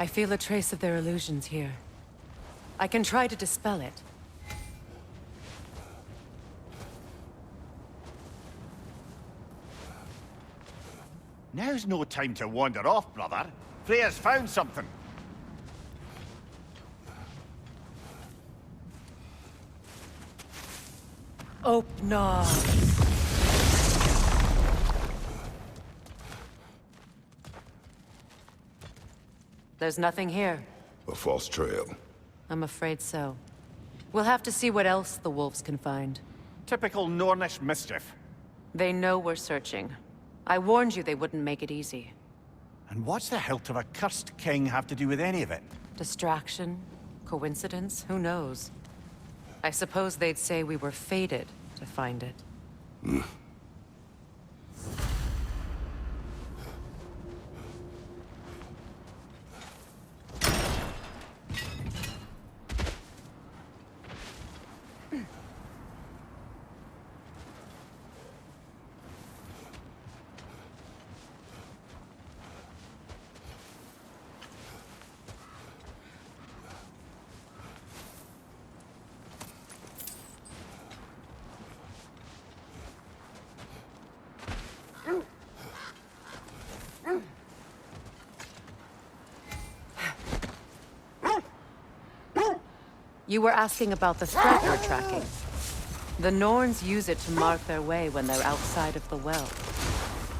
I feel a trace of their illusions here. I can try to dispel it. Now's no time to wander off, brother. Freya's found something. Opnar. There's nothing here. A false trail. I'm afraid so. We'll have to see what else the wolves can find. Typical Nornish mischief. They know we're searching. I warned you they wouldn't make it easy. And what's the hilt of a cursed king have to do with any of it? Distraction? Coincidence? Who knows? I suppose they'd say we were fated to find it. You were asking about the threat we're tracking. The Norns use it to mark their way when they're outside of the well.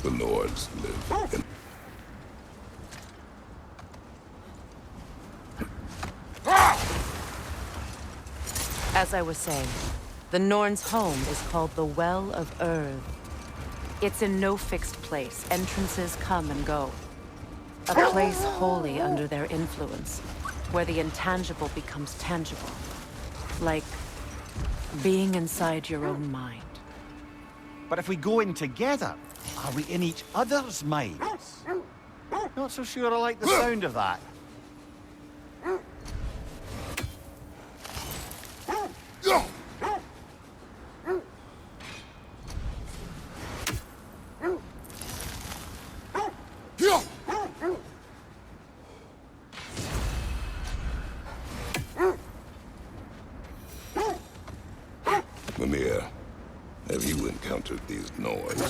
The Norns live in... As I was saying, the Norns' home is called the Well of Earth. It's in no fixed place. Entrances come and go. A place wholly under their influence, where the intangible becomes tangible. Like being inside your own mind. But if we go in together, are we in each other's minds? Not so sure I like the sound of that. Mimir, have you encountered these Norns?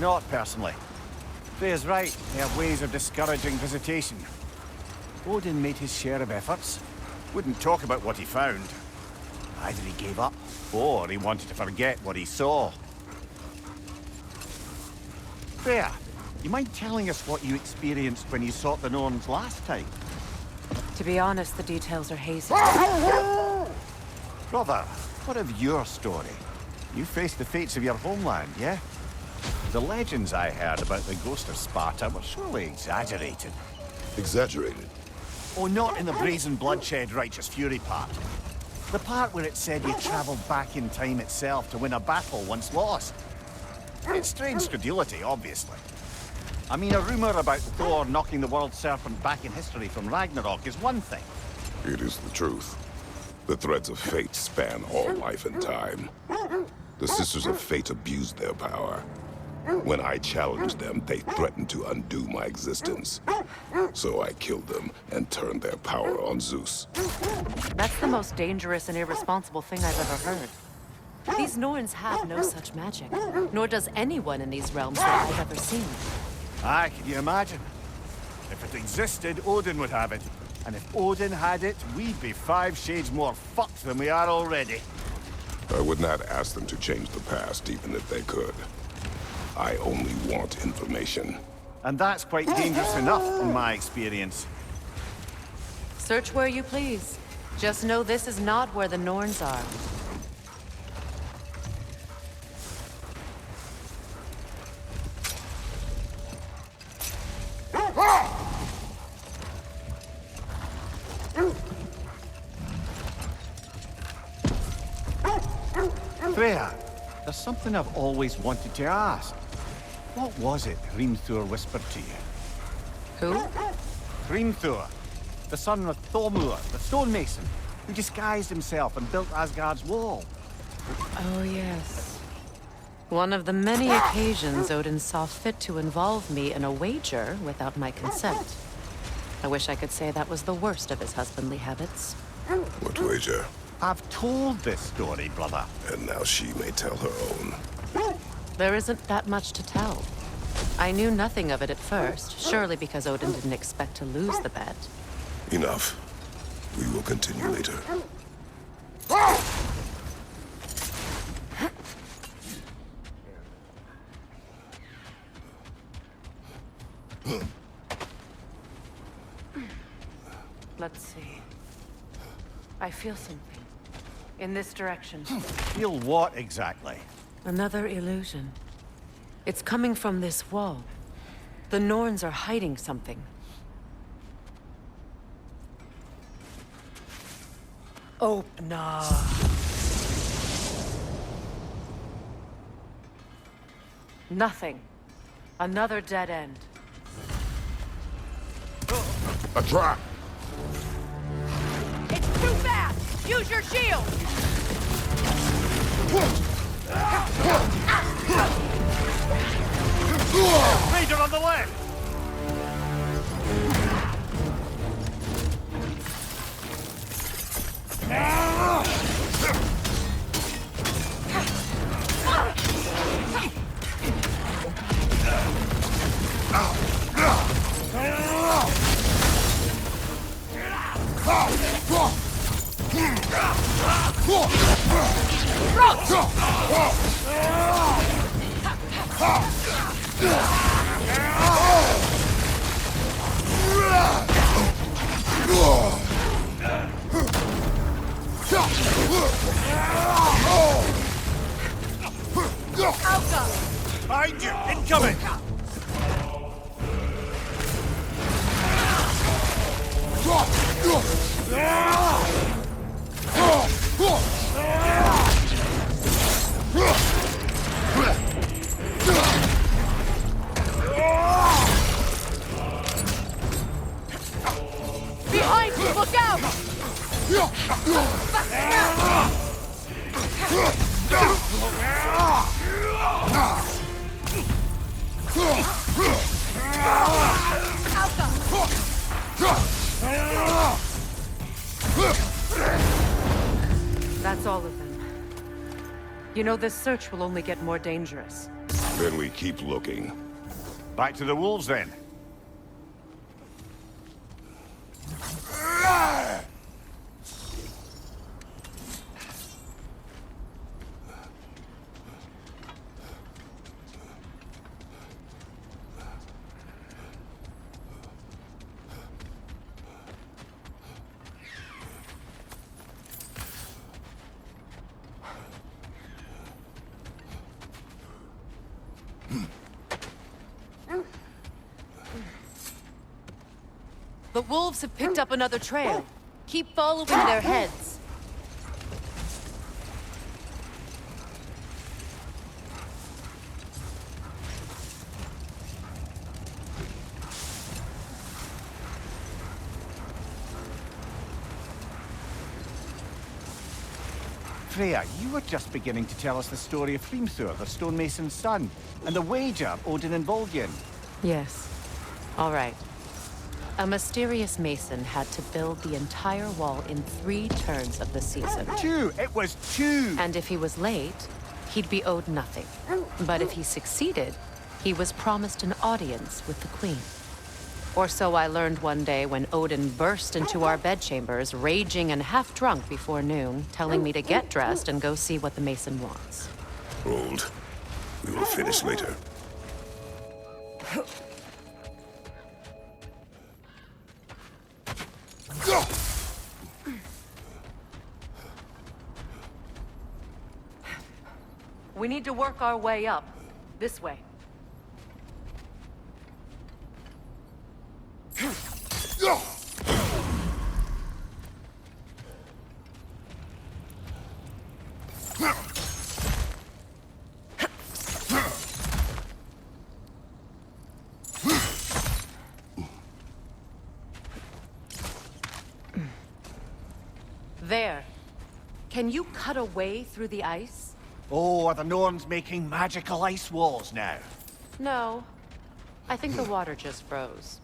Not personally. Freya's right. They have ways of discouraging visitation. Odin made his share of efforts. Wouldn't talk about what he found. Either he gave up, or he wanted to forget what he saw. Freya, you mind telling us what you experienced when you sought the Norns last time? To be honest, the details are hazy. Brother, what of your story? You faced the fates of your homeland, yeah? The legends I heard about the ghost of Sparta were surely exaggerated. Exaggerated? Oh, not in the brazen bloodshed righteous fury part. The part where it said you traveled back in time itself to win a battle once lost. It's strange credulity, obviously. I mean, a rumor about Thor knocking the world serpent back in history from Ragnarok is one thing. It is the truth. The threads of fate span all life and time. The Sisters of Fate abused their power. When I challenged them, they threatened to undo my existence. So I killed them and turned their power on Zeus. That's the most dangerous and irresponsible thing I've ever heard. These Norns have no such magic, nor does anyone in these realms that I've ever seen. Aye, can you imagine? If it existed, Odin would have it. And if Odin had it, we'd be 5 shades more fucked than we are already. I would not ask them to change the past, even if they could. I only want information. And that's quite dangerous enough, in my experience. Search where you please. Just know this is not where the Norns are. Freya, there's something I've always wanted to ask. What was it Hrimthur whispered to you? Who? Hrimthur, the son of Thormur, the stonemason, who disguised himself and built Asgard's wall. Oh, yes. One of the many occasions Odin saw fit to involve me in a wager without my consent. I wish I could say that was the worst of his husbandly habits. What wager? I've told this story, brother. And now she may tell her own. There isn't that much to tell. I knew nothing of it at first, surely because Odin didn't expect to lose the bet. Enough. We will continue later. Let's see. I feel something. In this direction. Feel what exactly? Another illusion. It's coming from this wall. The Norns are hiding something. Open. Nothing. Another dead end. A trap! It's too fast! Use your shield! Raider on the left! Behind you! Incoming! Behind you! Look out! That's all of them. You know, this search will only get more dangerous. Then we keep looking. Back to the wolves, then. The wolves have picked up another trail. Keep following their heads. Freya, you were just beginning to tell us the story of Hrimthur, the stonemason's son, and the wager Odin and Volgin. Yes. All right. A mysterious mason had to build the entire wall in 3 turns of the season. 2! It was 2! And if he was late, he'd be owed nothing. But if he succeeded, he was promised an audience with the queen. Or so I learned one day when Odin burst into our bedchambers, raging and half drunk before noon, telling me to get dressed and go see what the mason wants. Hold. We will finish later. We need to work our way up. This way. There. Can you cut a way through the ice? Oh, are the Norns making magical ice walls now? No. I think the water just froze.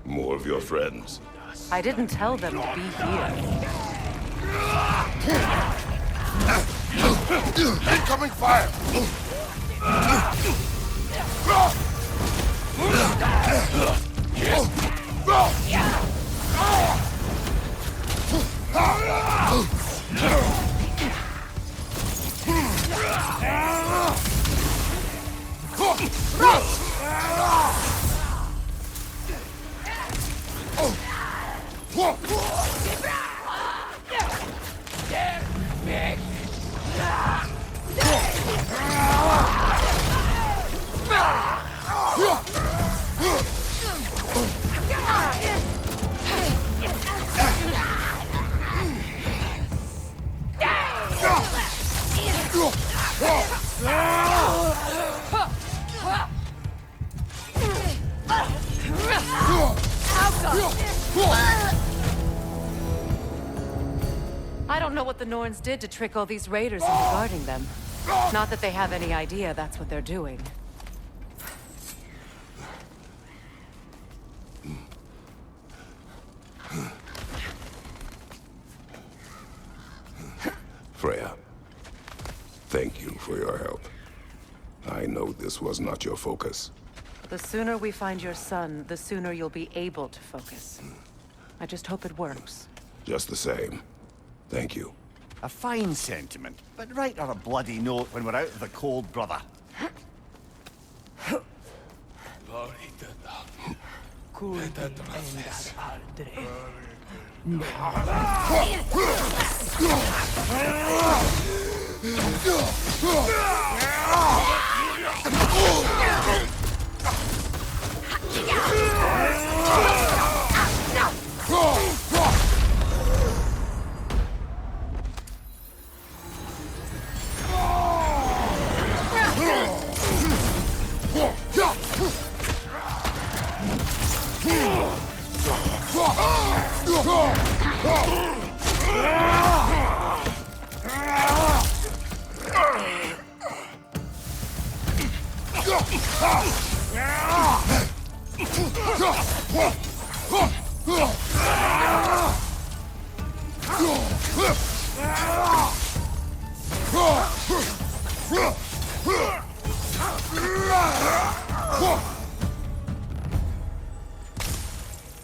More of your friends. I didn't tell them to be here. Incoming fire! I don't know what the Norns did to trick all these raiders into guarding them. Not that they have any idea that's what they're doing. Freya, thank you for your help. I know this was not your focus. The sooner we find your son, the sooner you'll be able to focus. I just hope it works. Just the same, thank you. A fine sentiment, but write her a bloody note when we're out of the cold, brother.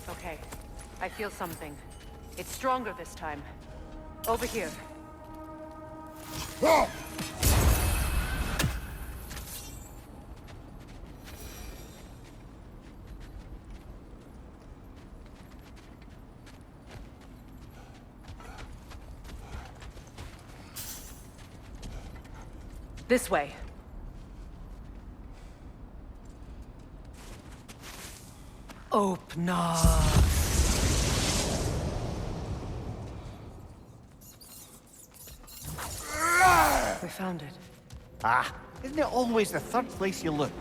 Okay, I feel something. It's stronger this time. Over here. This way. Open up. We found it. Ah, isn't it always the third place you look?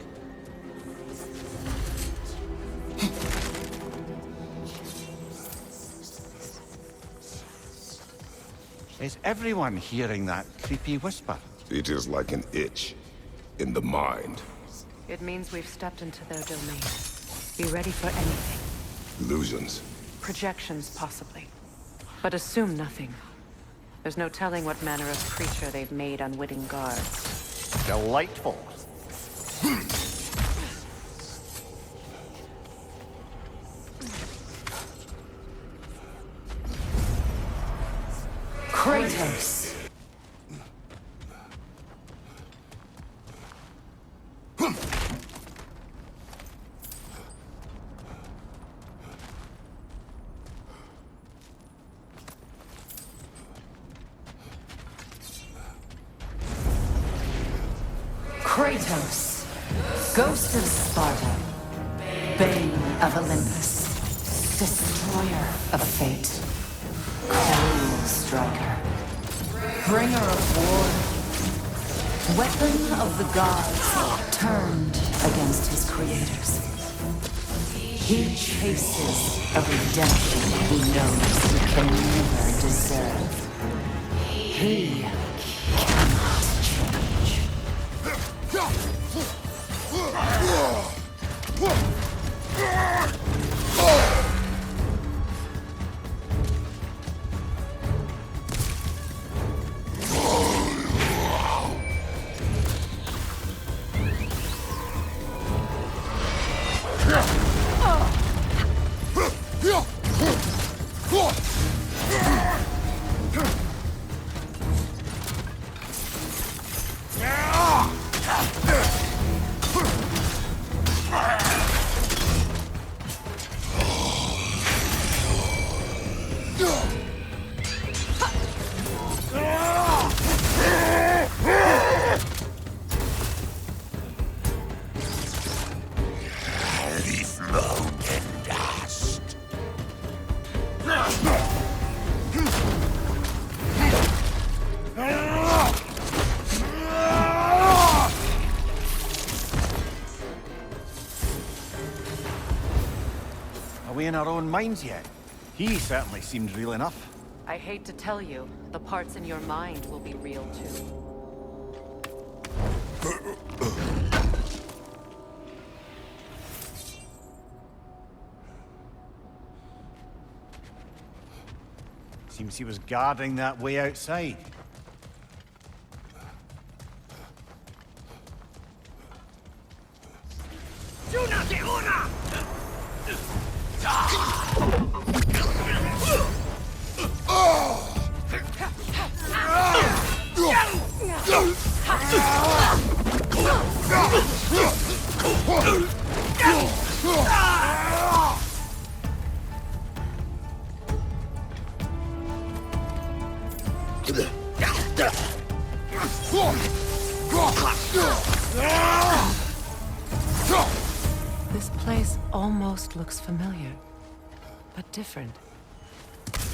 Is everyone hearing that creepy whisper? It is like an itch in the mind. It means we've stepped into their domain. Be ready for anything. Illusions. Projections, possibly. But assume nothing. There's no telling what manner of creature they've made unwitting guards. Delightful. Kratos, Ghost of Sparta, Bane of Olympus, Destroyer of Fate, Cruel Striker, Bringer of War, Weapon of the Gods, turned against his creators. He chases a redemption he knows he can never deserve. He cannot change. Are we in our own minds yet? He certainly seemed real enough. I hate to tell you, the parts in your mind will be real too. Seems he was guarding that way outside. This place almost looks familiar, but different.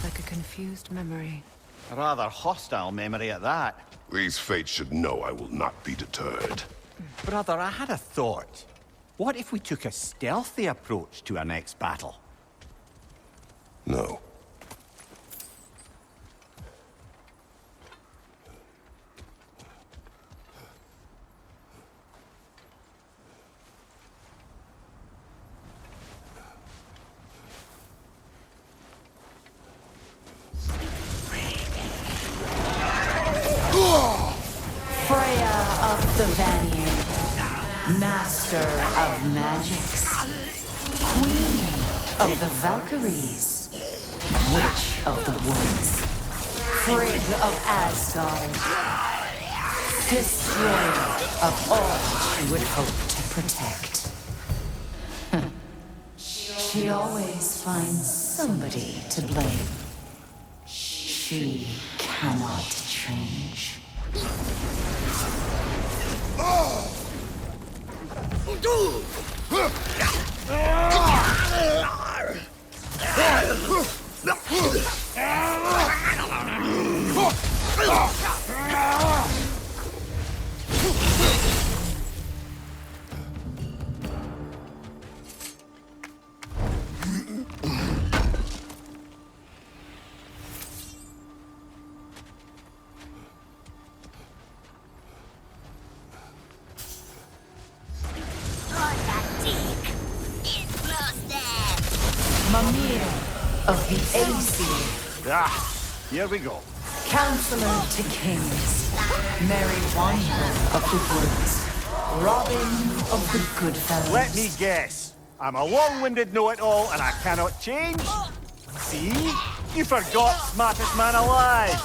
Like a confused memory. A rather hostile memory at that. These fates should know I will not be deterred. Brother, I had a thought. What if we took a stealthy approach to our next battle? No. Freya of the Vanir, Master of Magics, Queen of the Valkyries, Witch of the Woods, Frigg of Asgard, Destroyer of all she would hope to protect. She always finds somebody to blame. She cannot change. Mimir of the Aesir, Ah, here we go. Counselor to Kings, Merry Wanderer of the Woods, Robin of the Goodfellas. Let me guess. I'm a long-winded know-it-all and I cannot change? See? You forgot smartest man alive.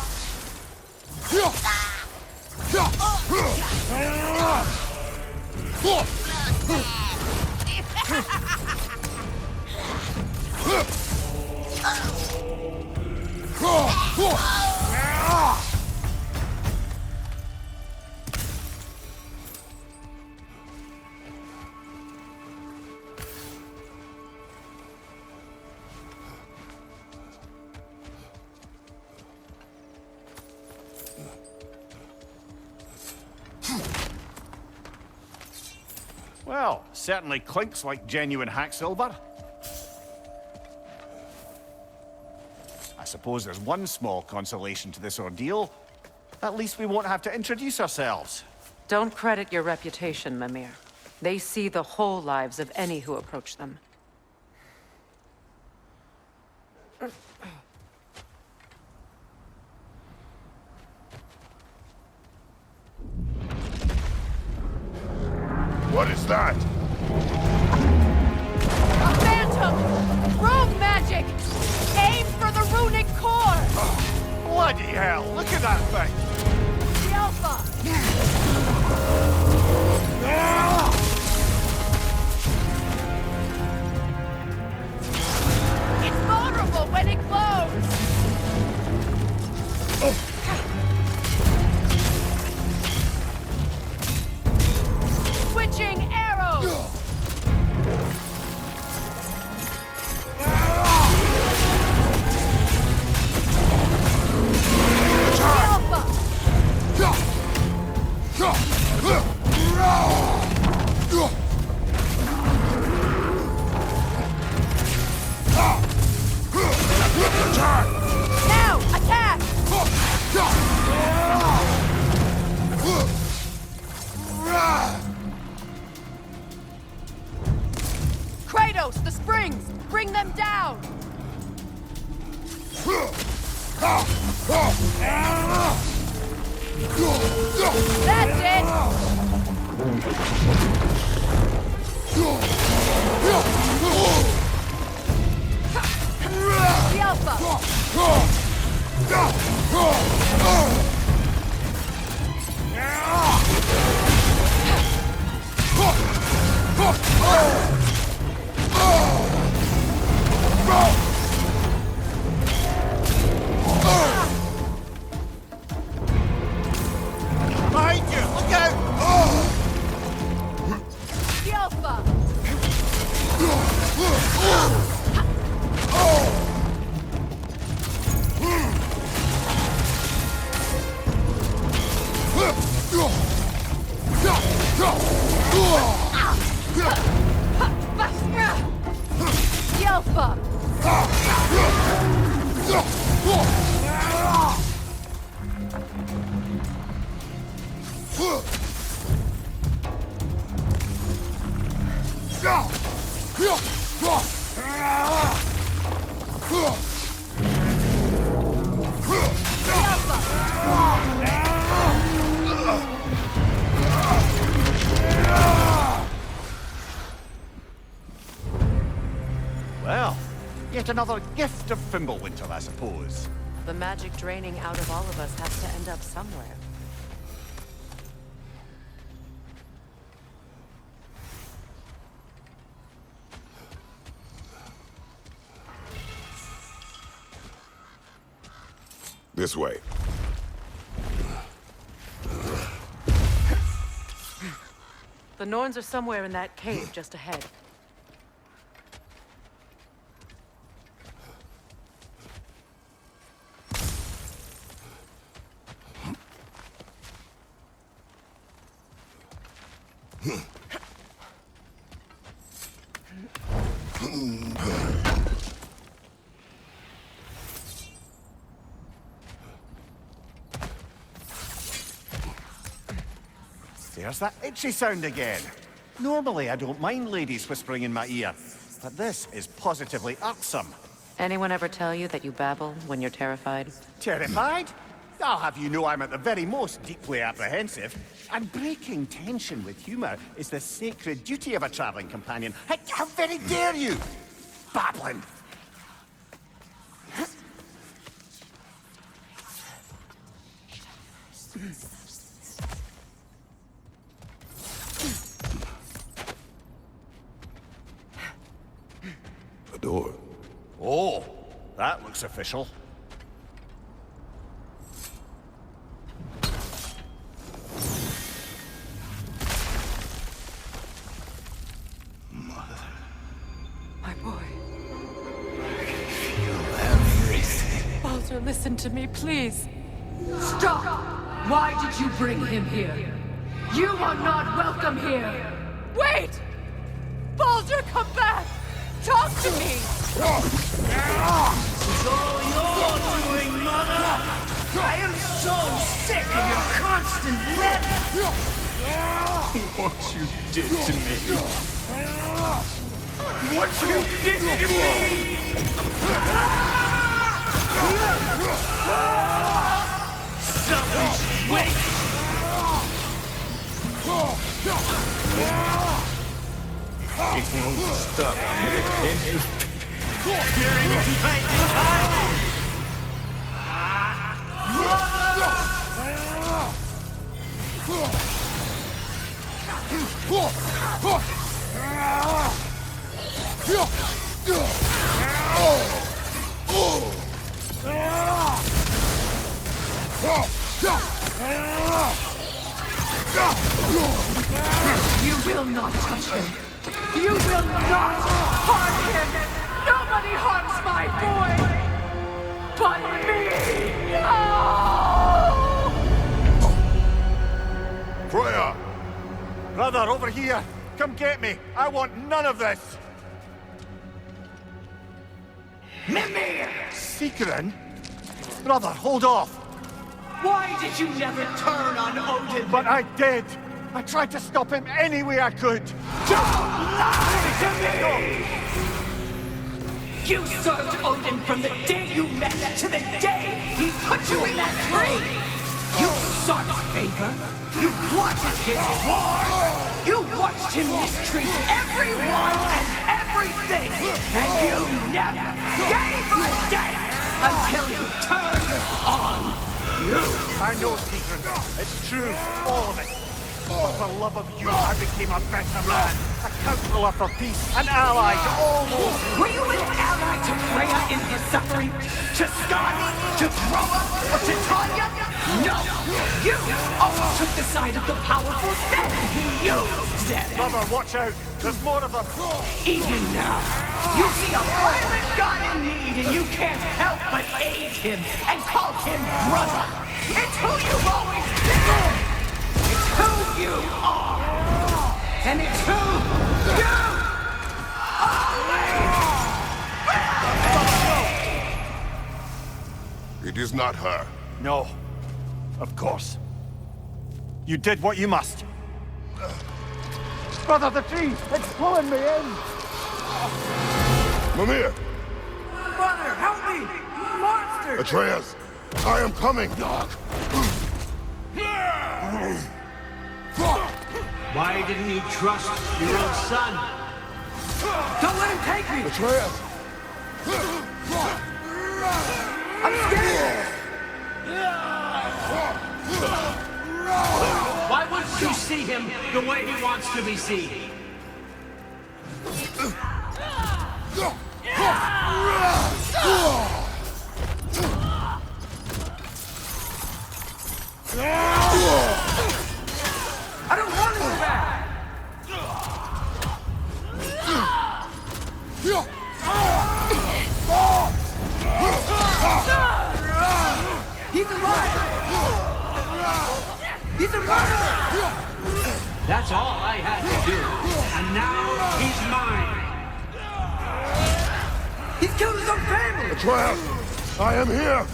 Well, certainly clinks like genuine hack silver. I suppose there's one small consolation to this ordeal. At least we won't have to introduce ourselves. Don't credit your reputation, Mimir. They see the whole lives of any who approach them. What is that? A phantom! Rogue magic! Aim for the runic core! Bloody hell, look at that thing! The Alpha! It's vulnerable when it glows! Switching arrows! Now, attack! Kratos, the springs! Bring them down! That's it! The Alpha! Behind you, look out! The Alpha! The Alpha! Well, yet another gift of Fimbulwinter, I suppose. The magic draining out of all of us has to end up somewhere. This way. The Norns are somewhere in that cave just ahead. There's that itchy sound again. Normally, I don't mind ladies whispering in my ear, but this is positively irksome. Anyone ever tell you that you babble when you're terrified? Terrified? I'll have you know I'm at the very most deeply apprehensive. And breaking tension with humor is the sacred duty of a traveling companion. How very dare you! Babbling! A door. Oh, that looks official. My boy. Feel everything. Baldur, listen to me, please. Stop! Why did you bring him here? You are not welcome here! Wait! It's all you're doing, Mother! I am so sick of your constant threats! What you did to me! What you did to me! Selfish witch! It won't stop. Fearing is right behind! You will not touch him! You will not harm him! Nobody harms my boy! But me! No! Freya! Brother, over here! Come get me! I want none of this! Mimir! Secret? Brother, hold off! Why did you never turn on Odin? But I did! I tried to stop him any way I could! Don't lie to me! You served Odin from the day you met to the day he put you in that tree! You sought favor! You plotted his war! You watched him mistreat everyone and everything! And you never gave a damn until you turned on you! I know, Secret. It's true, all of it. But for love of you, I became a better man. A counselor for peace, an ally to all those. Were you an ally to Freya in her suffering? To Skadi? To Groa? Or to Tanya? No! You always took the side of the powerful, then he used them! Brother, watch out. There's more of them. Even now, you see a violent god in need and you can't help but aid him and call him brother! It's who you've always been! It's who you are! And it's who you always It is not her. No. Of course. You did what you must. Brother, the tree! It's pulling me in! Mimir! Brother, help me! Monster! Atreus! I am coming! Why didn't you trust your own son? Don't let him take me! Atreus! I'm scared! Why wouldn't you see him the way he wants to be seen? I don't want him back! He's alive! He's a murderer! That's all I had to do. And now he's mine. He's killed his own family! Atreus! I am here!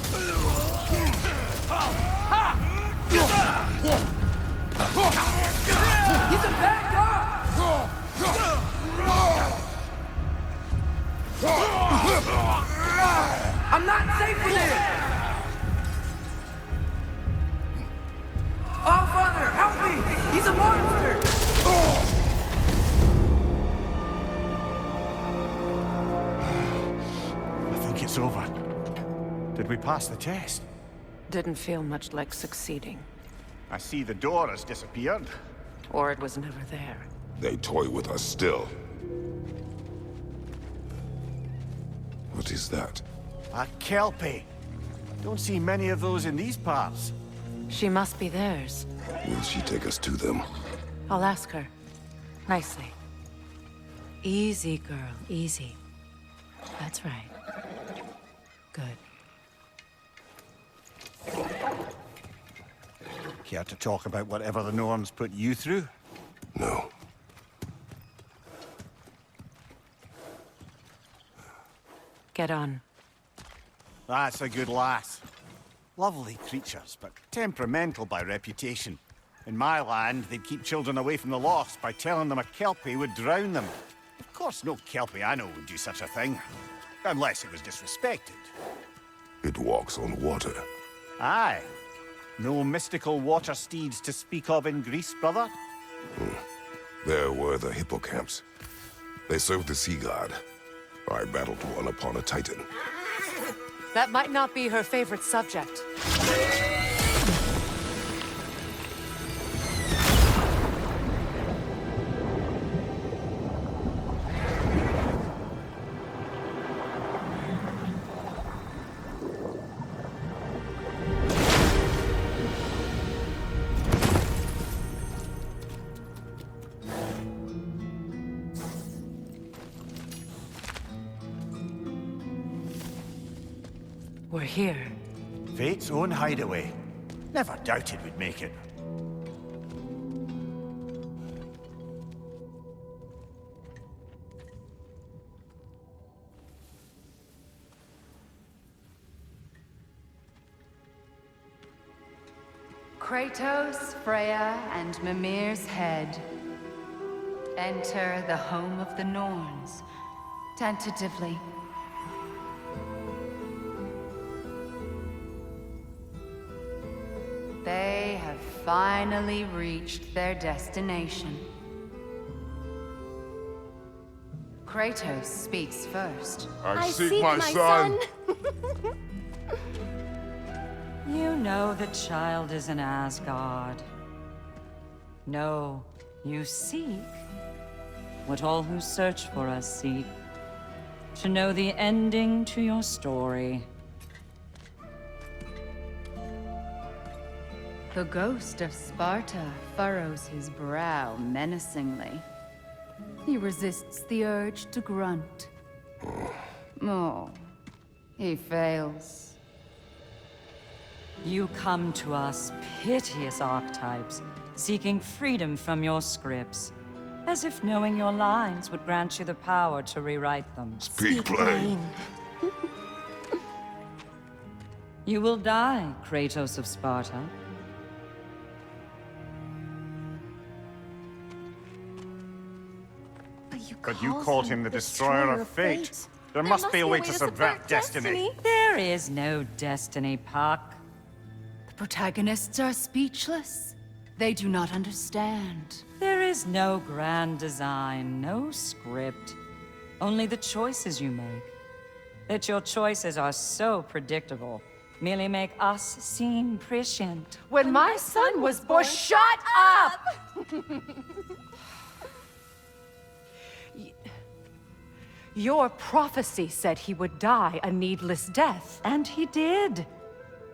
He's a bad guy! I'm not safe with him! Oh, Father, help me! He's a monster! I think it's over. Did we pass the test? Didn't feel much like succeeding. I see the door has disappeared. Or it was never there. They toy with us still. What is that? A Kelpie. Don't see many of those in these parts. She must be theirs. Will she take us to them? I'll ask her. Nicely. Easy, girl, easy. That's right. Good. Care to talk about whatever the Norns put you through? No. get on. That's a good lass. Lovely creatures, but temperamental by reputation. In my land, they'd keep children away from the lost by telling them a Kelpie would drown them. Of course, no Kelpie I know would do such a thing. Unless it was disrespected. It walks on water. Aye. No mystical water steeds to speak of in Greece, brother? There were the hippocamps. They served the sea god. I battled one upon a titan. That might not be her favorite subject. We're here. Fate's own hideaway. Never doubted we'd make it. Kratos, Freya, and Mimir's head. Enter the home of the Norns, tentatively. They have finally reached their destination. Kratos speaks first. I seek my son. You know the child is in Asgard. No, you seek what all who search for us seek. To know the ending to your story. The ghost of Sparta furrows his brow menacingly. He resists the urge to grunt. Oh, he fails. You come to us, piteous archetypes, seeking freedom from your scripts. As if knowing your lines would grant you the power to rewrite them. Speak plain. You will die, Kratos of Sparta. But you called him the Destroyer of Fate. There must be a way to subvert destiny. There is no destiny, Puck. The protagonists are speechless. They do not understand. There is no grand design, no script. Only the choices you make. That your choices are so predictable, merely make us seem prescient. When my son was born, shut up! Your prophecy said he would die a needless death. And he did.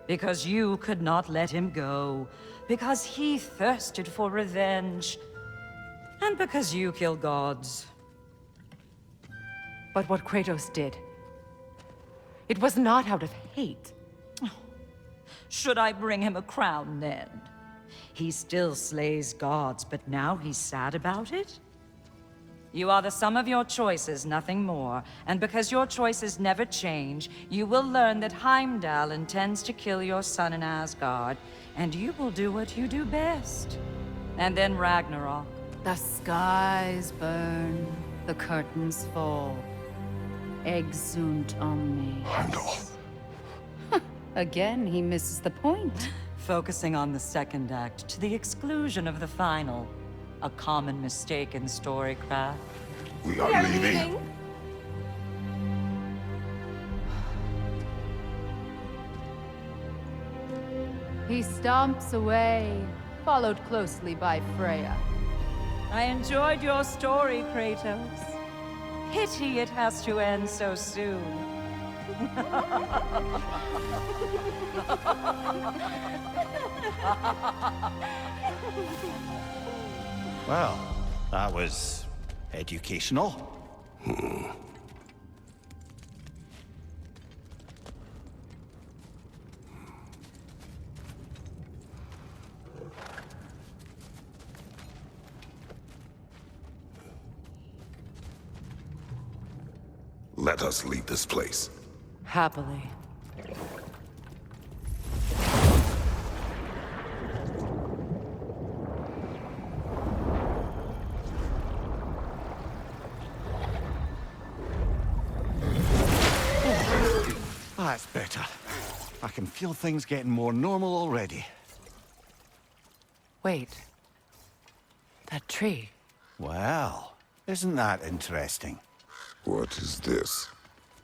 Because you could not let him go. Because he thirsted for revenge. And because you kill gods. But what Kratos did, it was not out of hate. Should I bring him a crown then? He still slays gods, but now he's sad about it? You are the sum of your choices, nothing more. And because your choices never change, you will learn that Heimdall intends to kill your son in Asgard, and you will do what you do best. And then Ragnarok. The skies burn, the curtains fall. Exunt omnes. Heimdall. Again, he misses the point. Focusing on the second act to the exclusion of the final. A common mistake in storycraft. We are leaving. He stomps away, followed closely by Freya. I enjoyed your story, Kratos. Pity it has to end so soon. Well, that was educational. Let us leave this place. Happily. That's better. I can feel things getting more normal already. Wait. That tree. Well, isn't that interesting? What is this?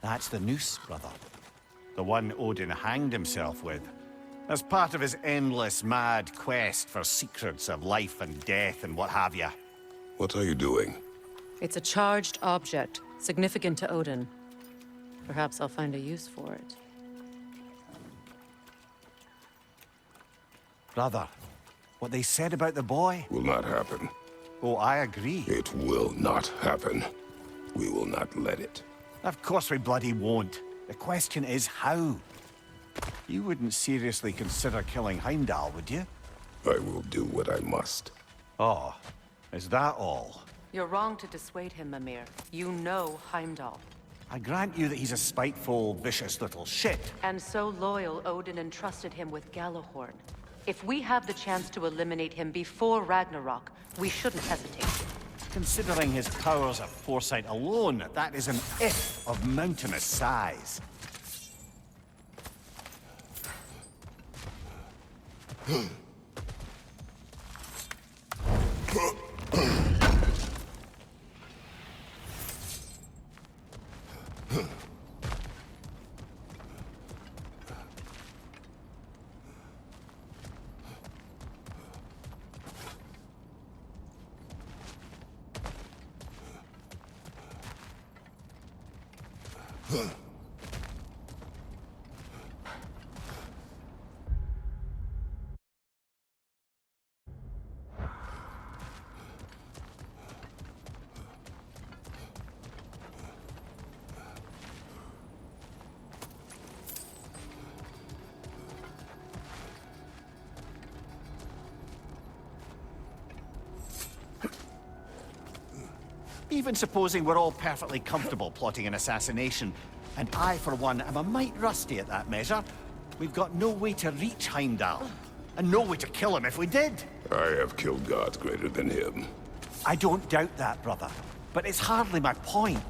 That's the noose, brother. The one Odin hanged himself with. As part of his endless, mad quest for secrets of life and death and what have you. What are you doing? It's a charged object, significant to Odin. Perhaps I'll find a use for it. Brother, what they said about the boy? Will not happen. Oh, I agree. It will not happen. We will not let it. Of course we bloody won't. The question is how? You wouldn't seriously consider killing Heimdall, would you? I will do what I must. Oh, is that all? You're wrong to dissuade him, Mimir. You know Heimdall. I grant you that he's a spiteful, vicious little shit. And so loyal, Odin entrusted him with Gjallarhorn. If we have the chance to eliminate him before Ragnarok, we shouldn't hesitate. Considering his powers of foresight alone, that is an if of mountainous size. Even supposing we're all perfectly comfortable plotting an assassination, and I, for one, am a mite rusty at that measure, we've got no way to reach Heimdall, and no way to kill him if we did. I have killed gods greater than him. I don't doubt that, brother, but it's hardly my point.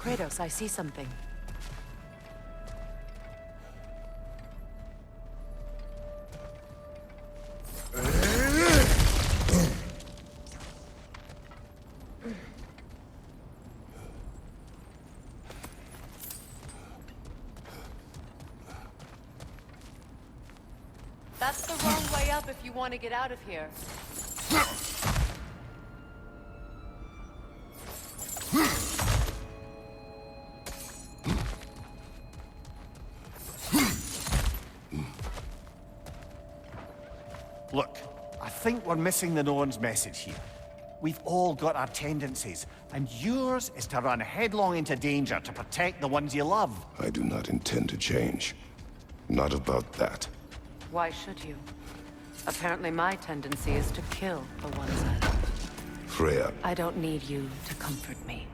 Kratos, I see something. That's the wrong way up if you want to get out of here. Look, I think we're missing the Norns' message here. We've all got our tendencies, and yours is to run headlong into danger to protect the ones you love. I do not intend to change. Not about that. Why should you? Apparently my tendency is to kill the ones I love. Freya, I don't need you to comfort me.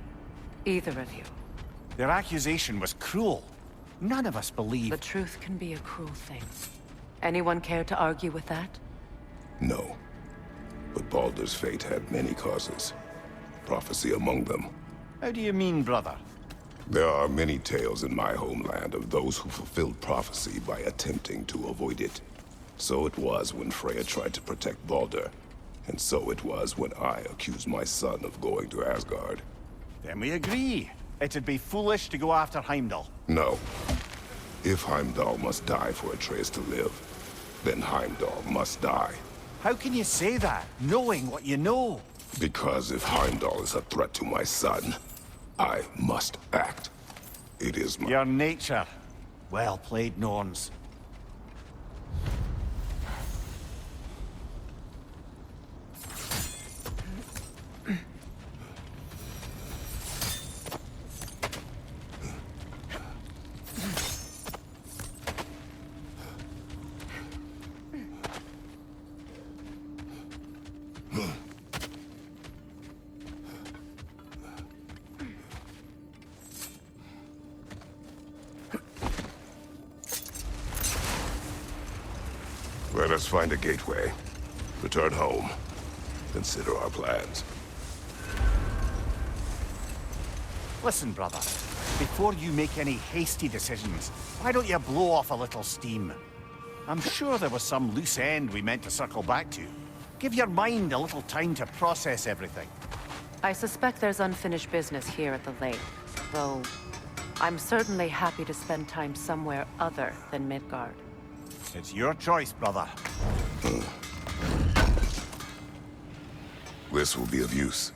Either of you. Their accusation was cruel. None of us believe... The truth can be a cruel thing. Anyone care to argue with that? no. But Baldur's fate had many causes. Prophecy among them. How do you mean, brother? There are many tales in my homeland of those who fulfilled prophecy by attempting to avoid it. So it was when Freya tried to protect Baldur. And so it was when I accused my son of going to Asgard. Then we agree. It'd be foolish to go after Heimdall. No. If Heimdall must die for Atreus to live, then Heimdall must die. How can you say that, knowing what you know? Because if Heimdall is a threat to my son, I must act. It is my... Your nature. Well played, Norns. Let us find a gateway. Return home. Consider our plans. Listen, brother. Before you make any hasty decisions, why don't you blow off a little steam? I'm sure there was some loose end we meant to circle back to. Give your mind a little time to process everything. I suspect there's unfinished business here at the lake, though I'm certainly happy to spend time somewhere other than Midgard. It's your choice, brother. This will be of use.